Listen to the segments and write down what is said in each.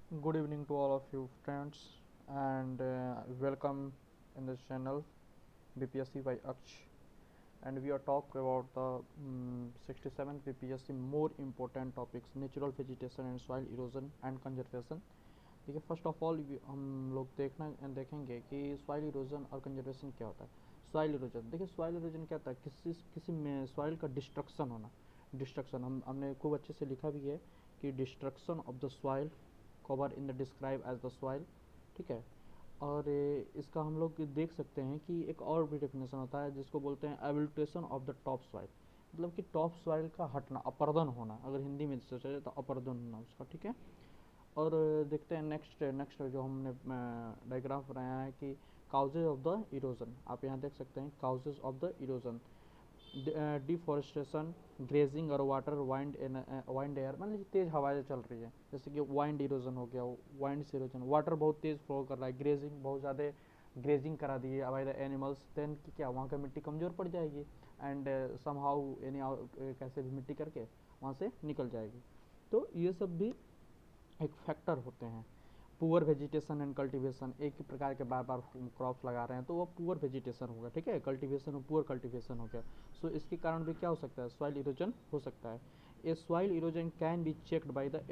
Good evening to all of you friends and welcome in this channel BPSC by Aksh, and we are talk about the 67th BPSC more important topics natural vegetation and soil erosion and conservation. देखिए first of all हम लोग देखेंगे कि soil erosion और conservation क्या होता है। Soil erosion देखिए सॉइल इरोजन क्या होता है किसी में सॉइल का डिस्ट्रक्शन होना। डिस्ट्रक्शन हमने खूब अच्छे से लिखा भी है कि destruction of the soil cover in the describe as the soil, ठीक है। और इसका हम लोग देख सकते हैं कि एक और भी डेफिनेशन होता है जिसको बोलते हैं एबिलिटेशन ऑफ द टॉप सॉइल, मतलब कि टॉप सॉइल का हटना, अपर्दन होना, अगर हिंदी में सोचा तो अपर्दन होना उसका, ठीक है। और देखते हैं नेक्स्ट जो हमने डायग्राफ बनाया है कि काउजेज ऑफ द इरोजन। आप यहाँ देख सकते हैं causes of the erosion, deforestation, grazing और वाटर वाइंड एयर, मान लीजिए तेज हवाएं चल रही है, जैसे कि वाइंड इरोजन हो गया, वाइंड से इरोजन, वाटर बहुत तेज फ्लो कर रहा है, ग्रेजिंग बहुत ज़्यादा ग्रेजिंग करा दी है बाय द एनिमल्स, देन कि क्या वहाँ का मिट्टी कमज़ोर पड़ जाएगी एंड समहाउ एनी कैसे भी मिट्टी करके वहाँ से निकल जाएगी। तो ये सब भी एक फैक्टर होते हैं। पुअर वेजिटेशन एंड कल्टीवेशन, एक ही प्रकार के बार बार क्रॉप्स लगा रहे हैं तो वो पुअर वेजिटेशन होगा, ठीक है। कल्टीवेशन और पुअर कल्टीवेशन हो गया। सो इसके कारण भी क्या हो सकता है, सॉइल इरोजन हो सकता है। A soil erosion can be checked by the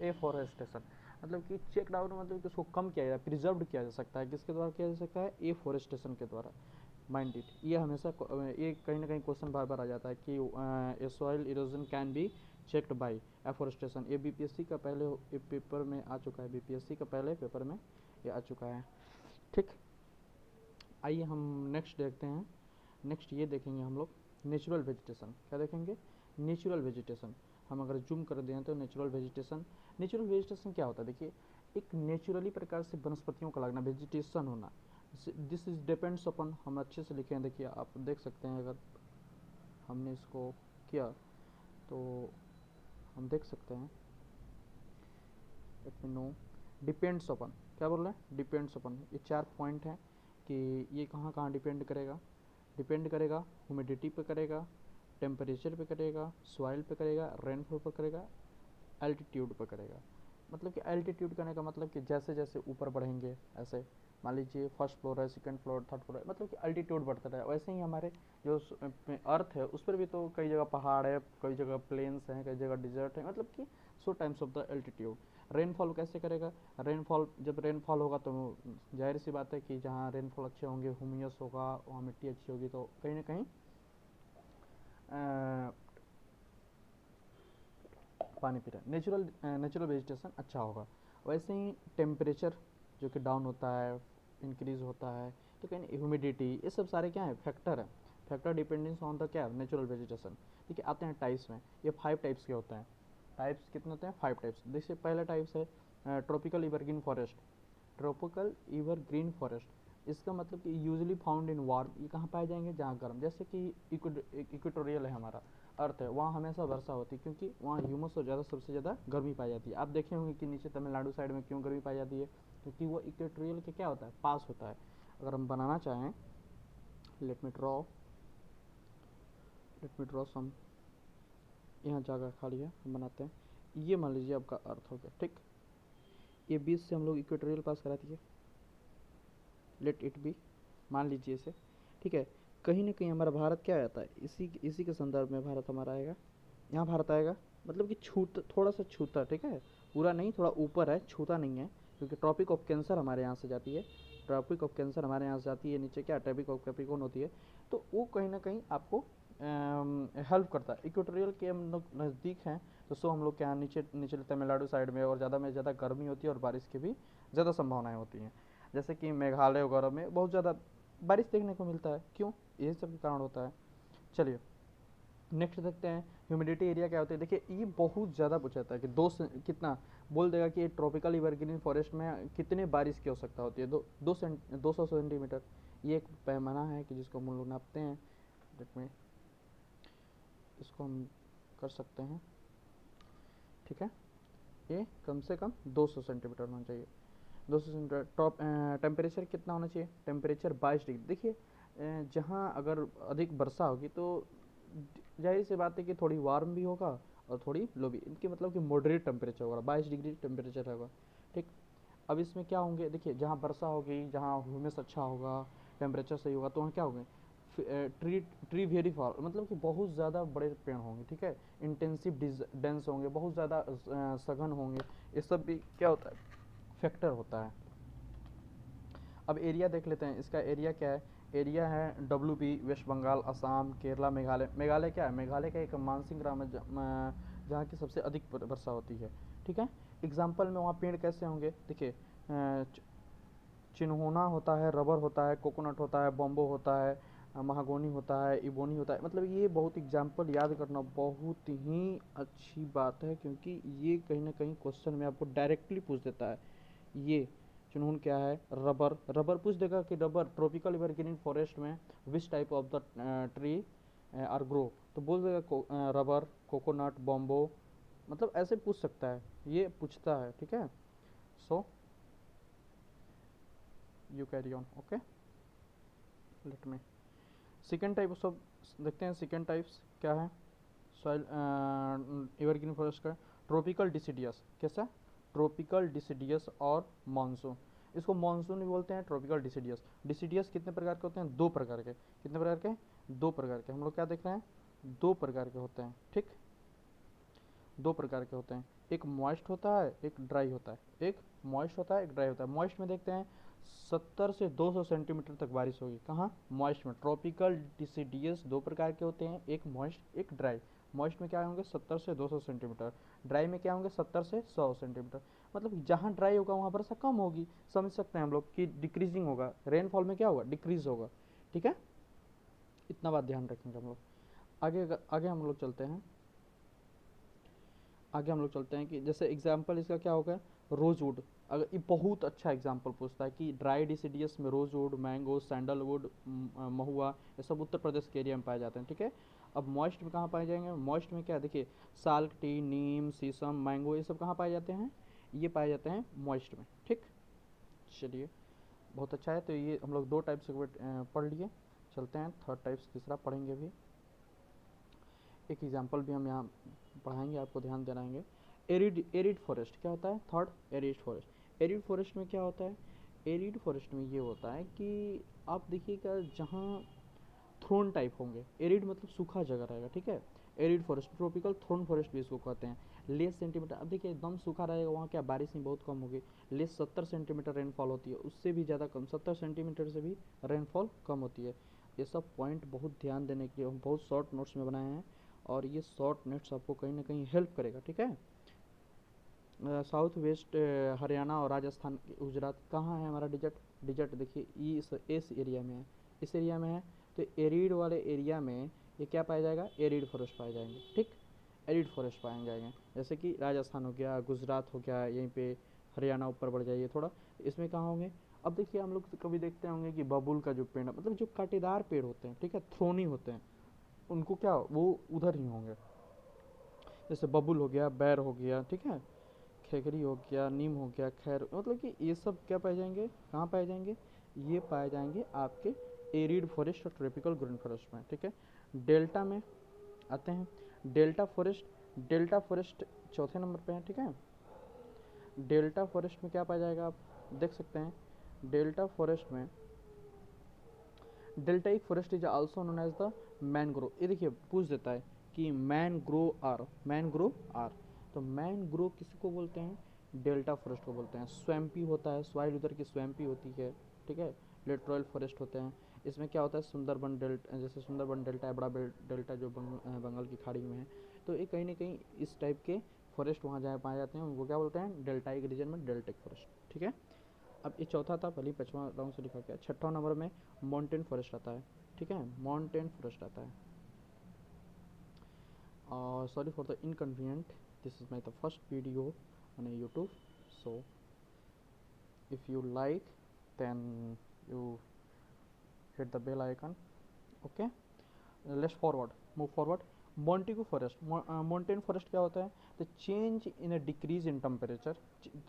afforestation, मतलब कि चेक डाउन मतलब कि उसको कम किया जाए, प्रिजर्व किया जा सकता है। किसके द्वारा किया जा सकता है, एफॉरेस्टेशन के द्वारा। माइंड इट, ये हमेशा ये कहीं ना कहीं क्वेश्चन बार बार आ जाता है कि a soil erosion can be checked by afforestation. ये बीपीएससी का पहले पेपर में आ चुका है, बीपीएससी का पहले पेपर में ये आ चुका है, ठीक। आइए हम नेक्स्ट देखते हैं। नेक्स्ट ये देखेंगे हम लोग नेचुरल वेजिटेशन। क्या देखेंगे, नेचुरल वेजिटेशन। हम अगर जूम कर दें तो नेचुरल वेजिटेशन क्या होता है, देखिए एक नेचुरली प्रकार से वनस्पतियों का लगना, वेजिटेशन होना। दिस इज डिपेंड्स अपन, हम अच्छे से लिखे हैं, देखिए आप देख सकते हैं, अगर हमने इसको किया तो हम देख सकते हैं, लेट मी नो, डिपेंड्स अपन, क्या बोल रहे हैं, डिपेंड्स अपन, ये 4 पॉइंट हैं कि ये कहाँ कहाँ डिपेंड करेगा। डिपेंड करेगा ह्यूमिडिटी पे करेगा, टेम्परेचर पे करेगा, सॉइल पे करेगा, रेनफॉल पर करेगा, एल्टीट्यूड पर करेगा। मतलब कि एल्टीट्यूड करने का मतलब कि जैसे जैसे ऊपर बढ़ेंगे ऐसे, मान लीजिए फर्स्ट फ्लोर है, सेकंड फ्लोर, थर्ड फ्लोर है, मतलब कि अल्टीट्यूड बढ़ता रहे। वैसे ही हमारे जो अर्थ है उस पर भी तो कई जगह पहाड़ है, कई जगह प्लेन्स हैं, कई जगह डिजर्ट है, मतलब कि so times of the altitude. Rainfall कैसे करेगा, रेनफॉल जब रेनफॉल होगा तो जाहिर सी बात है कि जहाँ रेनफॉल अच्छे होंगे, ह्यूमियस होगा, वहाँ मिट्टी अच्छी होगी, तो कहीं ना कहीं पानी पी रहे हैं, नेचुरल वेजिटेशन अच्छा होगा। वैसे ही टेम्परेचर जो कि डाउन होता है, इंक्रीज होता है, तो कहीं ह्यूमिडिटी, ये सब सारे क्या है, फैक्टर है। फैक्टर डिपेंडेंस ऑन द क्या, नेचुरल वेजिटेशन। ठीक है, आते हैं टाइप्स में। ये 5 टाइप्स के होते हैं। टाइप्स कितने होते हैं, 5 टाइप्स। जैसे पहला टाइप्स है ट्रॉपिकल इवरग्रीन फॉरेस्ट। ट्रॉपिकल इवरग्रीन फॉरेस्ट, इसका मतलब कि यूजली फाउंड इन वार्म, ये कहाँ पाए जाएंगे, जहाँ गर्म, जैसे कि इक्वेटोरियल है हमारा अर्थ है, वहाँ हमेशा वर्षा होती है, क्योंकि वहाँ ह्यूमस और ज़्यादा सबसे ज़्यादा गर्मी पाई जाती है। आप देखे होंगे कि नीचे तमिलनाडु साइड में क्यों गर्मी पाई जाती है, क्योंकि वो इक्वेटोरियल के क्या होता है, पास होता है। अगर हम बनाना चाहें, लेट मी ड्रॉ सम, यहाँ जगह खाली है, हम बनाते हैं। ये मान लीजिए आपका अर्थ हो गया, ठीक। ये बीच से हम लोग इक्वेटोरियल पास करा दिए, लेट इट बी, मान लीजिए इसे, ठीक है। कहीं ना कहीं हमारा भारत क्या आता है, इसी के संदर्भ में भारत हमारा आएगा, यहाँ भारत आएगा, मतलब कि छूता, थोड़ा सा छूता, ठीक है, पूरा नहीं, थोड़ा ऊपर है, छूता नहीं है, क्योंकि ट्रॉपिक ऑफ कैंसर हमारे यहाँ से जाती है। ट्रॉपिक ऑफ कैंसर हमारे यहाँ से जाती है, नीचे क्या ट्रॉपिक ऑफ कैप्रिकॉर्न होती है, तो वो कहीं ना कहीं आपको हेल्प करता है। इक्वेटोरियल के हम लोग नज़दीक हैं, तो सो हम लोग के यहाँ नीचे निचले तमिलनाडु साइड में और ज़्यादा में ज़्यादा गर्मी होती है और बारिश की भी ज़्यादा संभावनाएं होती हैं। जैसे कि मेघालय वगैरह में बहुत ज़्यादा बारिश देखने को मिलता है, क्यों, यही सब के कारण होता है। चलिए नेक्स्ट देखते हैं, ह्यूमिडिटी एरिया क्या होता है। देखिए ये बहुत ज़्यादा पूछा जाता है कि कितना बोल देगा कि ट्रॉपिकल इवरग्रीन फॉरेस्ट में कितने बारिश की आवश्यकता होती है, 200 सेंटीमीटर। ये एक पैमाना है कि जिसको हम लोग नापते हैं। लेट में इसको हम कर सकते हैं, ठीक है। ये कम से कम 200 सेंटीमीटर होना चाहिए, 200 सेंटीमीटर। टॉप टेम्परेचर कितना होना चाहिए, टेम्परेचर 22 डिग्री। देखिए जहाँ अगर अधिक वर्षा होगी तो जाहिर सी बात है कि थोड़ी वार्म भी होगा और थोड़ी लो भी, इनके मतलब कि मॉडरेट टेम्परेचर होगा, 22 डिग्री टेम्परेचर होगा, ठीक। अब इसमें क्या होंगे, देखिए जहाँ वर्षा होगी, जहाँ ह्यूमस अच्छा होगा, टेम्परेचर सही होगा, तो वहाँ क्या होंगे, ट्री ट्री वेरी फॉर, मतलब कि बहुत ज़्यादा बड़े पेड़ होंगे, ठीक है, इंटेंसिव डेंस होंगे, बहुत ज़्यादा सघन होंगे। ये सब भी क्या होता है, फैक्टर होता है। अब एरिया देख लेते हैं, इसका एरिया क्या है। एरिया है WP, वेस्ट बंगाल, असम, केरला, मेघालय। मेघालय क्या है, मेघालय का एक मानसिंग ग्राम है जहाँ की सबसे अधिक वर्षा होती है, ठीक है। एग्जाम्पल में वहाँ पेड़ कैसे होंगे, देखिए चिन्होना होता है, रबर होता है, कोकोनट होता है, बम्बो होता है, महागोनी होता है, इबोनी होता है। मतलब ये बहुत एग्जाम्पल याद करना बहुत ही अच्छी बात है, क्योंकि ये कहीं ना कहीं क्वेश्चन में आपको डायरेक्टली पूछ देता है। ये जुनून क्या है, रबर, रबर पूछ देगा कि रबर ट्रॉपिकल एवरग्रीन फॉरेस्ट में which type of the tree are grow, तो बोल देगा रबर, कोकोनट, बॉम्बो। मतलब ऐसे पूछ सकता है, ये पूछता है, ठीक है। So you carry on, okay, let me. Second type सब देखते हैं, सेकेंड टाइप्स क्या है सॉइल एवरग्रीन फॉरेस्ट का। ट्रॉपिकल डिसिडियस, कैसा, ट्रॉपिकल डिसिडियस और मानसून। इसको मानसून भी बोलते हैं, ट्रॉपिकल डिसिडियस। डिसिडियस कितने प्रकार के होते हैं, दो प्रकार के। कितने प्रकार के, दो प्रकार के। हम लोग क्या देख रहे हैं, दो प्रकार के होते हैं, ठीक, दो प्रकार के होते हैं। एक मॉइस्ट होता है, एक ड्राई होता है। एक मॉइस्ट होता है, एक ड्राई होता है। मॉइस्ट में देखते हैं 70 से 200 सेंटीमीटर तक बारिश होगी, कहाँ, मॉइस्ट में। ट्रॉपिकल डिसिडियस दो प्रकार के होते हैं, एक मॉइस्ट, एक ड्राई। मॉइस्ट में क्या होंगे 70 से 200 सेंटीमीटर, ड्राई में क्या होंगे 70 से 100 सेंटीमीटर। मतलब जहाँ ड्राई होगा वहाँ वर्षा कम होगी, समझ सकते हैं हम लोग कि डिक्रीजिंग होगा, रेनफॉल में क्या होगा, डिक्रीज होगा, ठीक है। इतना बात ध्यान रखेंगे हम लोग। आगे आगे हम लोग चलते हैं, आगे हम लोग चलते हैं कि जैसे एग्जाम्पल इसका क्या होगा, रोजवुड। अगर ये बहुत अच्छा एग्जाम्पल पूछता है कि ड्राई डिसिडियस में रोजवुड, मैंगो, सैंडलवुड, महुआ, ये सब उत्तर प्रदेश के एरिया में पाए जाते हैं, ठीक है। अब मॉइस्ट में कहाँ पाए जाएंगे, मॉइस्ट में क्या है, देखिए साल्क टी, नीम, शीशम, मैंगो, ये सब कहाँ पाए जाते हैं, ये पाए जाते हैं मॉइस्ट में, ठीक। चलिए बहुत अच्छा है, तो ये हम लोग दो टाइप्स पढ़ लिए। चलते हैं थर्ड टाइप्स, तीसरा पढ़ेंगे भी। एक एग्जाम्पल भी हम यहाँ पढ़ाएंगे, आपको ध्यान देनाएंगे। एरिड, एरिड फॉरेस्ट क्या होता है, third, arid forest. Arid forest में क्या होता है, एरिड फॉरेस्ट में ये होता है कि आप देखिएगा जहाँ थ्रोन टाइप होंगे, एरिड मतलब सूखा जगह रहेगा, ठीक है। Arid forest, tropical thorn forest भी इसको कहते हैं। लेस सेंटीमीटर, अब देखिए एकदम सूखा रहेगा वहाँ क्या बारिश में बहुत कम होगी। लेस 70 सेंटीमीटर रेनफॉल होती है, उससे भी ज़्यादा कम, 70 सेंटीमीटर से भी रेनफॉल कम होती है। ये सब पॉइंट बहुत ध्यान देने के लिए हम बहुत शॉर्ट नोट्स में बनाए हैं, और ये शॉर्ट नोट्स आपको कहीं ना कहीं हेल्प करेगा, ठीक है। साउथ वेस्ट हरियाणा और राजस्थान, गुजरात कहाँ है हमारा डिजर्ट, डिजर्ट देखिए इस एरिया में है, इस एरिया में है। तो एरिड वाले एरिया में ये क्या पाया जाएगा, एरिड फॉरेस्ट पाए जाएंगे, ठीक। एरिड फॉरेस्ट पाए जाएंगे, जैसे कि राजस्थान हो गया, गुजरात हो गया, यहीं पे हरियाणा ऊपर बढ़ जाइए थोड़ा, इसमें कहाँ होंगे। अब देखिए हम लोग कभी देखते होंगे कि बबुल का जो पेड़ है, मतलब जो कांटेदार पेड़ होते हैं, ठीक है, थ्रोनी होते हैं, उनको क्या वो उधर ही होंगे। जैसे बबुल हो गया, बैर हो गया, ठीक है, खेकड़ी हो गया, नीम हो गया, खैर, मतलब कि ये सब क्या पाए जाएंगे, कहाँ पाए जाएंगे, ये पाए जाएंगे आपके एरिड फॉरेस्ट और ट्रॉपिकल ग्रीन फॉरेस्ट में, ठीक है। डेल्टा में आते हैं, डेल्टा फॉरेस्ट, डेल्टा फॉरेस्ट चौथे नंबर पे है, ठीक है। डेल्टा फॉरेस्ट में क्या पाया जाएगा, आप देख सकते हैं, डेल्टा फॉरेस्ट में deltaic forest is also known as the mangrove. ये देखिए पूछ देता है कि मैनग्रोव आर, मैनग्रोव आर, तो मैनग्रोव किसको बोलते हैं, डेल्टा फॉरेस्ट को बोलते हैं। स्वैम्पी होता है, सॉइल उधर की स्वैम्पी होती है, ठीक है। लिटोरल फॉरेस्ट होते हैं। इसमें क्या होता है, सुंदरबन डेल्टा, जैसे सुंदरबन डेल्टा है, बड़ा डेल्टा जो बंगाल की खाड़ी में है, तो ये कहीं ना कहीं इस टाइप के फॉरेस्ट वहाँ जहाँ पाए जाते हैं उनको क्या बोलते हैं, डेल्टाइक रीजन में डेल्टिक फॉरेस्ट, ठीक है। अब ये चौथा था, पहले पाँचवा राउंड से लिखा गया। छठा नंबर में माउंटेन फॉरेस्ट आता है, ठीक है, माउंटेन फॉरेस्ट आता है। और sorry for the inconvenient, this is my the first video on YouTube, so if you like then you hit the bell icon, okay। Let's forward, move forward. Montane forest, mountain forest क्या होता है, the change in a decrease in temperature,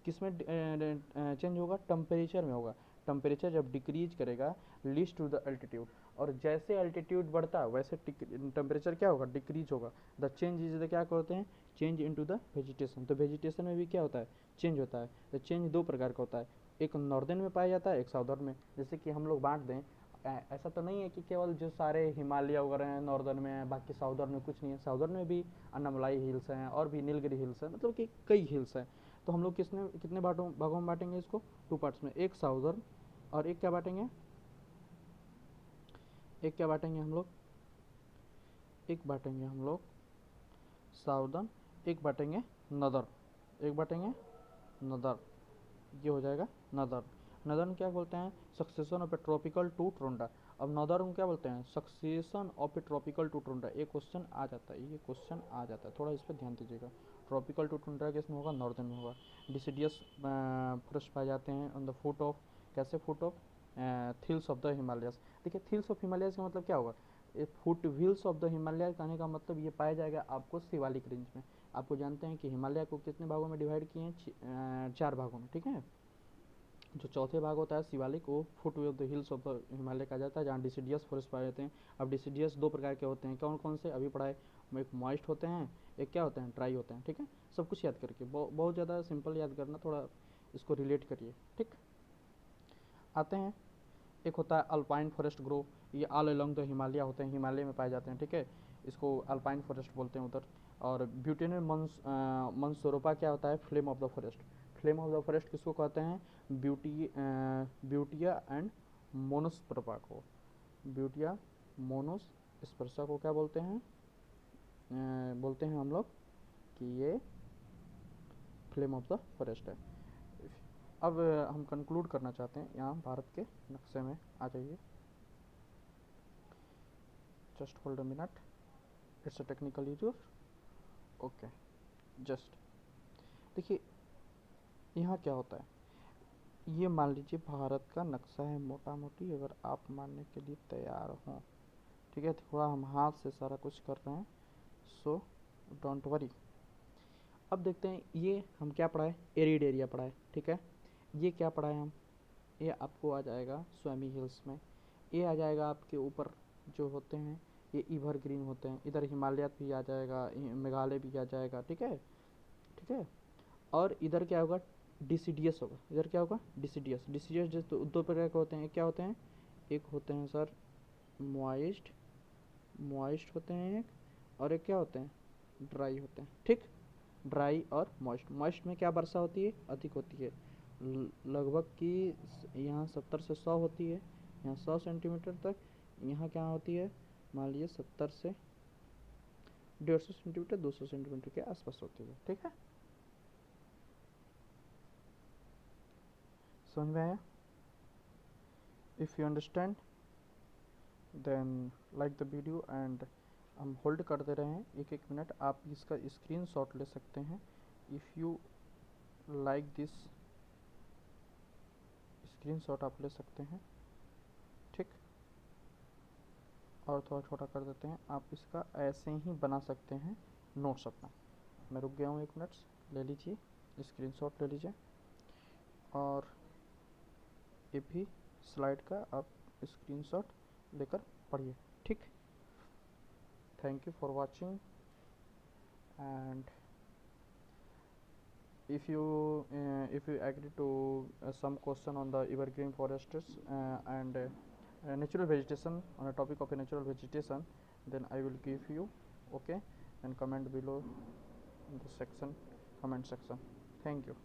किस में change होगा, temperature में होगा। Temperature जब decrease करेगा लीड्स टू द अल्टीट्यूड, और जैसे अल्टीट्यूड बढ़ता है वैसे टेम्परेचर क्या होगा, डिक्रीज होगा। द चेंज इज द क्या कहते हैं, चेंज इनटू द वेजिटेशन। तो वेजिटेशन में भी क्या होता है, चेंज होता है। तो चेंज दो प्रकार का होता है, एक नॉर्दर्न में पाया जाता है, एक साउदर्न में। जैसे कि हम लोग बांट दें, ऐसा तो नहीं है कि केवल जो सारे हिमालय वगैरह हैं नॉर्दर्न में है, बाकी साउदर्न में कुछ नहीं है। साउदर्न में भी अन्नामलाई हिल्स हैं और भी नीलगिरी हिल्स है, मतलब कि कई हिल्स हैं। तो हम लोग कितने भागों में बांटेंगे इसको, टू पार्ट्स में, एक साउदर्न और एक क्या बांटेंगे, एक क्या बांटेंगे हम लोग, एक बांटेंगे हम लोग साउदर्न, एक बांटेंगे नदर, एक बांटेंगे नदर, ये हो जाएगा नदर्न। नदर्न क्या बोलते हैं, succession of a tropical to tundra. अब नदर्न क्या बोलते हैं, succession of a tropical to tundra. ये क्वेश्चन आ जाता है, ये क्वेश्चन आ जाता है, थोड़ा इस पर ध्यान दीजिएगा। ट्रॉपिकल टू टुंड्रा किसमें होगा, नॉर्दर्न में होगा। डिसिडियस फॉरेस्ट पाए जाते हैं ऑन द फुट ऑफ, कैसे, foot of Thales of the Himalayas. देखिए थिल्स ऑफ हिमालयस का मतलब क्या होगा, foot wheels of the Himalaya कहने का मतलब ये पाया जाएगा आपको शिवालिक रेंज में। आपको जानते हैं कि हिमालय को कितने भागों में डिवाइड किए हैं, 4 भागों में, ठीक है। जो चौथे भाग होता है शिवालिक, वो foot of the hills of the Himalaya कहा जाता है, जहाँ डिसिडियस फॉरेस्ट पाए जाते हैं। अब डिसिडियस दो प्रकार के होते हैं, कौन कौन से अभी पढ़ाए, एक मॉइस्ट होते हैं, एक क्या होते हैं, ड्राई होते हैं, ठीक है। सब कुछ याद करके, बहुत ज़्यादा सिंपल याद करना, थोड़ा इसको रिलेट करिए, ठीक। आते हैं, एक होता है अल्पाइन फॉरेस्ट ग्रो, ये ऑल अलोंग द हिमालय होते हैं, हिमालय में पाए जाते हैं, ठीक है। इसको अल्पाइन फॉरेस्ट बोलते हैं उधर। और ब्यूटेन मंसोरोपा क्या होता है, flame of the forest. Flame of the forest किसको कहते हैं, ब्यूटिया एंड मोनोस्पर्पा को, ब्यूटिया मोनोस्पर्सा को क्या बोलते हैं, बोलते हैं हम लोग कि ये फ्लेम ऑफ द फॉरेस्ट है। अब हम कंक्लूड करना चाहते हैं, यहाँ भारत के नक्शे में आ जाइए, just hold a minute, it's a technical issue, okay. Just देखिए यहाँ क्या होता है, ये मान लीजिए भारत का नक्शा है मोटा मोटी, अगर आप मानने के लिए तैयार हों, ठीक है। थोड़ा हम हाथ से सारा कुछ कर रहे हैं, सो डोंट वरी। अब देखते हैं ये हम क्या पढ़ाए, एरिड एरिया पढ़ाए, ठीक है। ये क्या पढ़ाए हम, ये आपको आ जाएगा स्वामी हिल्स में। ये आ जाएगा आपके ऊपर जो होते हैं ये इवरग्रीन होते हैं, इधर हिमालय भी आ जाएगा, मेघालय भी आ जाएगा, ठीक है, ठीक है। और इधर क्या होगा, डिसिडियस होगा, इधर क्या होगा, डिसिडियस। डिसिडियस जो दो प्रकार के होते हैं, क्या होते हैं, एक होते हैं सर मॉइस्ट, मॉइस्ट होते हैं एक, और एक क्या होते हैं, ड्राई होते हैं, ठीक। ड्राई और मॉइस्ट। मॉइस्ट में क्या वर्षा होती है, अधिक होती है, लगभग कि यहाँ 70 से 100 होती है, यहाँ 100 सेंटीमीटर तक। यहाँ क्या होती है, मान लीजिए 70 से 150 सेंटीमीटर, 200 सेंटीमीटर के आसपास होती है, ठीक है। समझ में आया, if you understand then like the video and, हम होल्ड कर दे रहे हैं एक एक मिनट, आप इसका स्क्रीनशॉट ले सकते हैं if you like this, screenshot आप ले सकते हैं, ठीक। और थोड़ा छोटा कर देते हैं, आप इसका ऐसे ही बना सकते हैं नोट्स अपना। मैं रुक गया हूँ 1 मिनट, ले लीजिए स्क्रीनशॉट ले लीजिए, और ये भी स्लाइड का आप स्क्रीनशॉट लेकर पढ़िए, ठीक। Thank you for watching, and if you agree to some question on the evergreen forests and natural vegetation, on a topic of a natural vegetation, then I will give you, okay, and comment below in the section, comment section. Thank you.